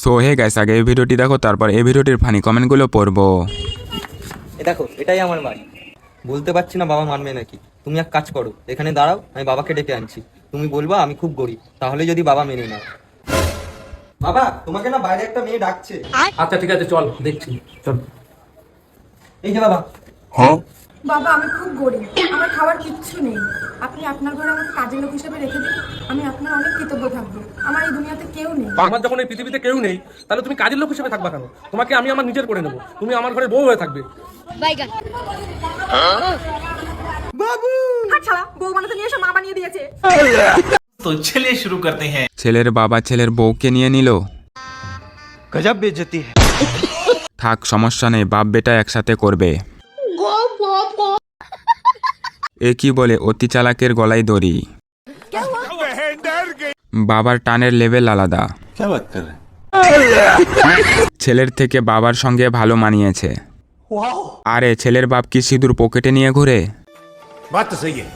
So hey guys, আগে এই ভিডিওটি দেখো, তারপর এই ভিডিওটির ফানি কমেন্টগুলো পড়বো। দেখো এটাই আমার বাড়ি। বলতে পারছি না বাবা মানবে নাকি। তুমি এক কাজ করো, এখানে দাঁড়াও, আমি বাবাকে ডেকে আনছি। তুমি বলবা আমি খুব গরিব, তাহলে যদি বাবা মেনে নাও। বাবা তোমাকে না বাইরে একটা মেয়ে ডাকছে। আচ্ছা ঠিক আছে, চল দেখছি, চল। এই যে বাবা। বাবা আমি খুব গরিব, আমার খাবার কিচ্ছু নেই। আপনি আপনার ঘরে আমাকে কাজের লোক হিসেবে রেখে দিন, আমি আপনার অনেক কৃতজ্ঞ থাকবো। আমার এই দুনিয়াতে কেউ নেই। আমার যখন এই পৃথিবীতে কেউ নেই, তাহলে তুমি কাজের লোক হিসেবে থাকবা কেন? তোমাকে আমি আমার নিজের করে নেবো, তুমি আমার ঘরে বউ হয়ে থাকবে। হাত ছাড়া, বউ বানাতে নিয়ে এসে মা বানিয়ে দিয়েছে। तो चलिए शुरू करते हैं। ছেলের বাবা ছেলের বউকে নিয়ে নিল। गजब बेइज्जती है। থাক, সমস্যা নেই, বাপ বেটা একসাথে করবে। এ কি বলে, অতি চালাকের গলায় দড়ি। বাবার টানের লেভেল আলাদা। क्या बात कर रहे ছেলের থেকে বাবার সঙ্গে ভালো মানিয়েছে। আরে ছেলের বাপ কি সিঁদুর পকেটে নিয়ে ঘুরে? बात तो सही है।